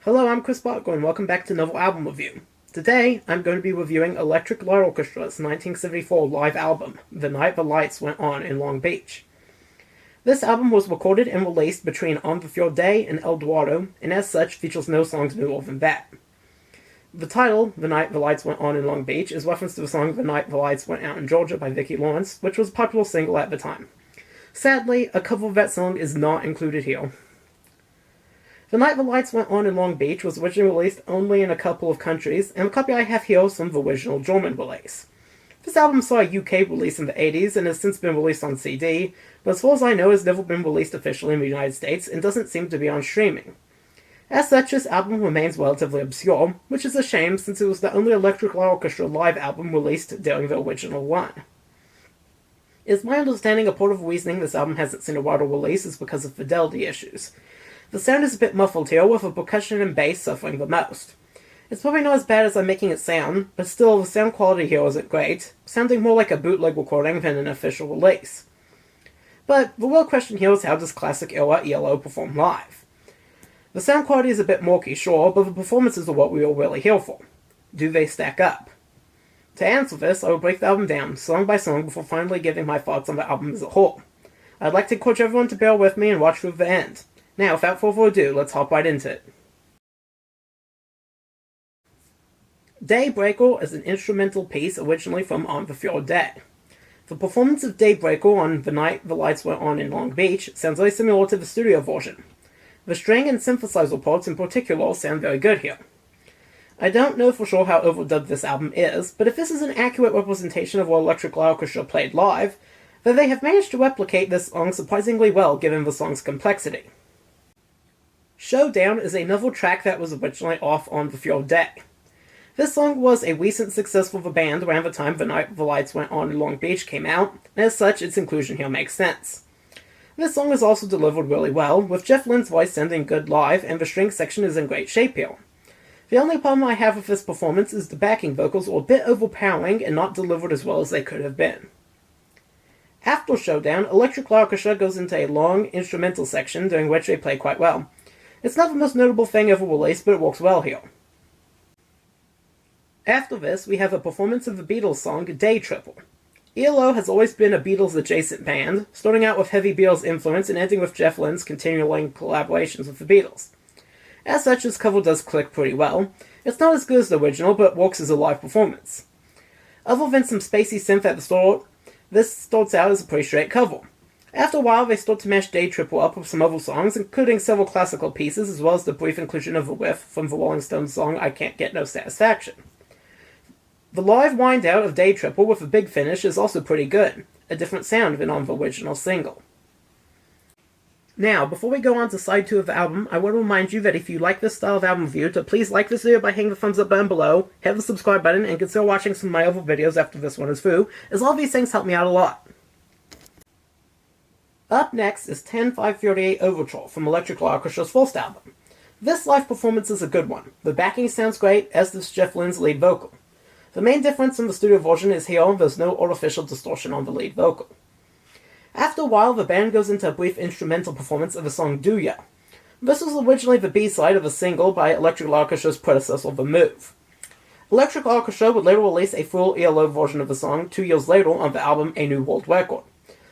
Hello, I'm Chris Bottger and welcome back to Novel Album Review. Today, I'm going to be reviewing Electric Light Orchestra's 1974 live album, The Night the Lights Went On in Long Beach. This album was recorded and released between On the Fjord Day and El Dorado, and as such features no songs newer than that. The title, The Night the Lights Went On in Long Beach, is reference to the song The Night the Lights Went Out in Georgia by Vicki Lawrence, which was a popular single at the time. Sadly, a cover of that song is not included here. The Night the Lights Went On in Long Beach was originally released only in a couple of countries, and the copy I have here is from the original German release. This album saw a UK release in the 80s and has since been released on CD, but as far as I know has never been released officially in the United States and doesn't seem to be on streaming. As such, this album remains relatively obscure, which is a shame since it was the only Electric Light Orchestra live album released during the original run. It's my understanding a part of the reasoning this album hasn't seen a wider release is because of fidelity issues. The sound is a bit muffled here, with the percussion and bass suffering the most. It's probably not as bad as I'm making it sound, but still the sound quality here isn't great, sounding more like a bootleg recording than an official release. But the real question here is how does classic era ELO perform live? The sound quality is a bit murky, sure, but the performances are what we all really here for. Do they stack up? To answer this, I will break the album down, song by song, before finally giving my thoughts on the album as a whole. I'd like to encourage everyone to bear with me and watch through the end. Now, without further ado, let's hop right into it. Daybreaker is an instrumental piece originally from On the Fjord Day. The performance of Daybreaker on The Night the Lights Went On in Long Beach sounds very similar to the studio version. The string and synthesizer parts in particular sound very good here. I don't know for sure how overdubbed this album is, but if this is an accurate representation of what Electric Light Orchestra played live, then they have managed to replicate this song surprisingly well given the song's complexity. Showdown is another track that was originally off On the Fjord Day. This song was a recent success for the band around the time The Night the Lights Went On in Long Beach came out, and as such its inclusion here makes sense. This song is also delivered really well, with Jeff Lynne's voice sounding good live and the string section is in great shape here. The only problem I have with this performance is the backing vocals are a bit overpowering and not delivered as well as they could have been. After Showdown, Electric Light Orchestra goes into a long instrumental section during which they play quite well. It's not the most notable thing ever released, but it works well here. After this, we have a performance of the Beatles song Day Triple. ELO has always been a Beatles-adjacent band, starting out with heavy Beatles influence and ending with Jeff Lynne's continuing collaborations with the Beatles. As such, this cover does click pretty well. It's not as good as the original, but works as a live performance. Other than some spacey synth at the start, this starts out as a pretty straight cover. After a while, they start to mash Day Triple up with some other songs, including several classical pieces, as well as the brief inclusion of a riff from the Rolling Stones song I Can't Get No Satisfaction. The live wind-out of Day Triple with a big finish is also pretty good, a different sound than on the original single. Now, before we go on to side 2 of the album, I want to remind you that if you like this style of album review, to please like this video by hitting the thumbs up button below, hit the subscribe button, and consider watching some of my other videos after this one is through, as all of these things help me out a lot. Up next is 10-538 Overture from Electric Light Orchestra's first album. This live performance is a good one. The backing sounds great, as does Jeff Lynne's lead vocal. The main difference in the studio version is here there's no artificial distortion on the lead vocal. After a while, the band goes into a brief instrumental performance of the song Do Ya. This was originally the B-side of a single by Electric Light Orchestra's predecessor, The Move. Electric Light Orchestra would later release a full ELO version of the song 2 years later on the album A New World Record.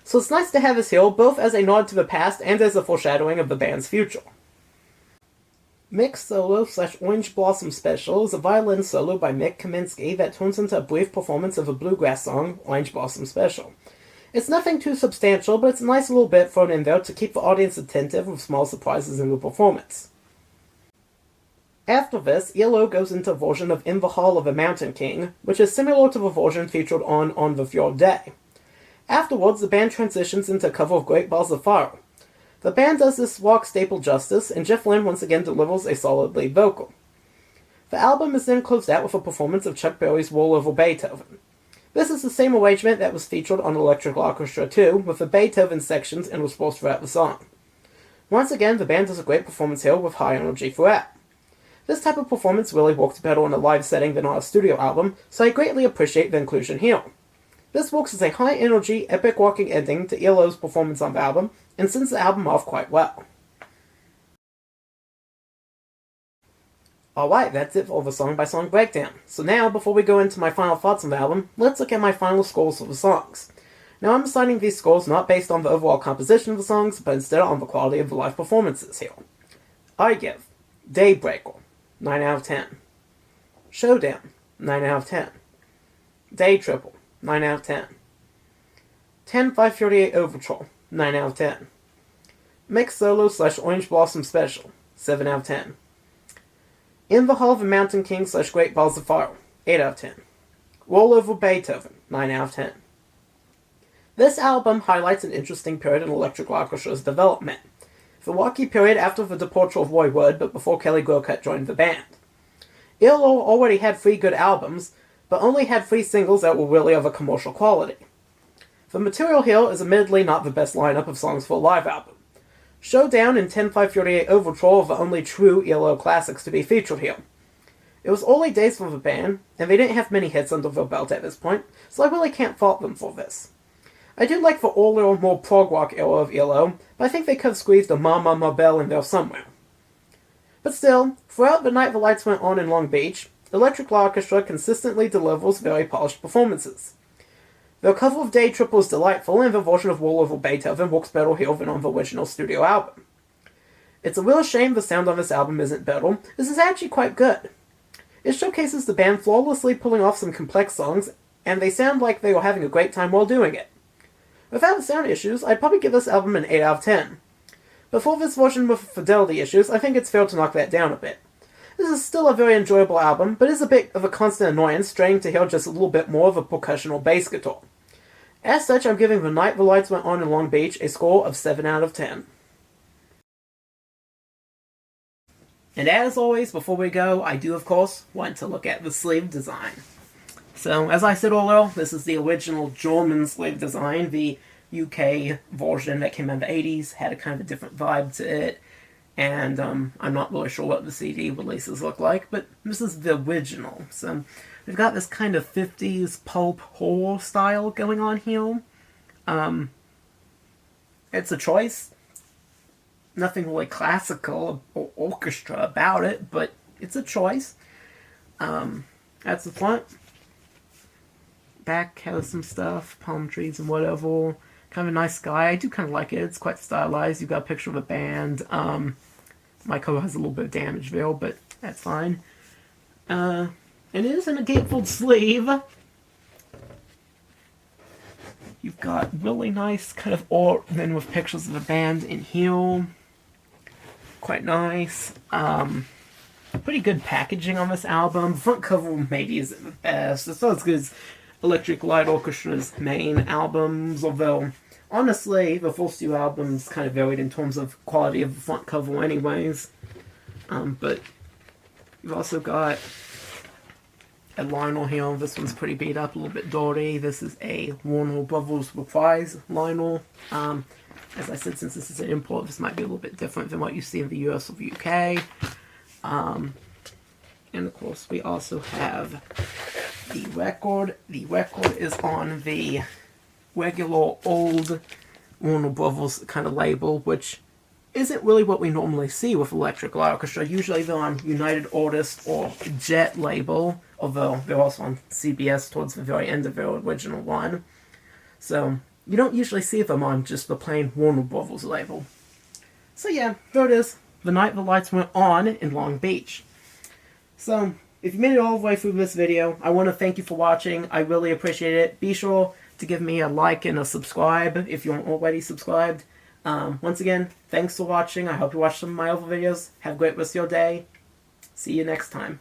So it's nice to have this here, both as a nod to the past and as a foreshadowing of the band's future. Mick's Solo/Orange Blossom Special is a violin solo by Mick Kaminsky that turns into a brief performance of a bluegrass song, Orange Blossom Special. It's nothing too substantial, but it's a nice little bit thrown in there to keep the audience attentive with small surprises in the performance. After this, ELO goes into a version of In the Hall of a Mountain King, which is similar to the version featured on the Fjord Day. Afterwards, the band transitions into a cover of Great Balls of Fire. The band does this rock staple justice, and Jeff Lynne once again delivers a solid lead vocal. The album is then closed out with a performance of Chuck Berry's Roll Over Beethoven. This is the same arrangement that was featured on Electric Light Orchestra 2, with the Beethoven sections interspersed throughout the song. Once again, the band does a great performance here with high energy throughout. This type of performance really works better in a live setting than on a studio album, so I greatly appreciate the inclusion here. This works as a high-energy, epic walking ending to ELO's performance on the album, and sends the album off quite well. Alright, that's it for the song-by-song breakdown. So now, before we go into my final thoughts on the album, let's look at my final scores for the songs. Now I'm assigning these scores not based on the overall composition of the songs, but instead on the quality of the live performances here. I give Daybreaker, 9 out of 10. Showdown, 9 out of 10. Day Triple, 9 out of 10. 10-538 Overture, 9 out of 10. Mix Solo / Orange Blossom Special, 7 out of 10. In the Hall of the Mountain King / Great Balls of Fire, 8 out of 10. Roll Over Beethoven, 9 out of 10. This album highlights an interesting period in Electric Light Orchestra's development. The rocky period after the departure of Roy Wood, but before Kelly Gurkut joined the band. ELO already had 3 good albums, but only had 3 singles that were really of a commercial quality. The material here is admittedly not the best lineup of songs for a live album. Showdown and 10-538 Overture are the only true ELO classics to be featured here. It was early days for the band, and they didn't have many hits under their belt at this point, so I really can't fault them for this. I do like the earlier, more prog rock era of ELO, but I think they could have squeezed a Mama Ma Belle in there somewhere. But still, throughout the night the lights went on in Long Beach, Electric Light Orchestra consistently delivers very polished performances. Their cover of Day Triple is delightful, and their version of Roll Over Beethoven works better here than on the original studio album. It's a real shame the sound on this album isn't better. This is actually quite good. It showcases the band flawlessly pulling off some complex songs, and they sound like they were having a great time while doing it. Without the sound issues, I'd probably give this album an 8 out of 10. But for this version with fidelity issues, I think it's fair to knock that down a bit. This is still a very enjoyable album, but is a bit of a constant annoyance straining to hear just a little bit more of a percussion or bass guitar. As such, I'm giving The Night the Lights Went On in Long Beach a score of 7 out of 10. And as always, before we go, I do of course want to look at the sleeve design. So, as I said earlier, this is the original German sleeve design. The UK version that came out in the 80s had a kind of a different vibe to it, and I'm not really sure what the CD releases look like, but this is the original. So, we've got this kind of 50s pulp horror style going on here. It's a choice. Nothing really classical or orchestra about it, but it's a choice. That's the front. Back has some stuff, palm trees and whatever. Kind of a nice sky. I do kind of like it. It's quite stylized. You've got a picture of a band. My cover has a little bit of damage there, but that's fine. It is in a gatefold sleeve. You've got really nice kind of art then with pictures of the band in here. Quite nice. Pretty good packaging on this album. The front cover maybe isn't the best. It's not as good as Electric Light Orchestra's main albums, although honestly the first 2 albums kind of varied in terms of quality of the front cover anyways. But you've also got a liner here. This one's pretty beat up, a little bit dirty. This is a Warner Brothers Reprise liner. As I said, since this is an import, this might be a little bit different than what you see in the US or the UK. And of course, we also have the record. The record is on the regular old Warner Brothers kind of label, which isn't really what we normally see with Electric Light Orchestra. Usually they're on United Artists or Jet label, although they're also on CBS towards the very end of their original one. So you don't usually see them on just the plain Warner Brothers label. So yeah, there it is. The Night the Lights Went On in Long Beach. So, if you made it all the way through this video, I want to thank you for watching. I really appreciate it. Be sure to give me a like and a subscribe if you aren't already subscribed. Once again, thanks for watching. I hope you watch some of my other videos. Have a great rest of your day. See you next time.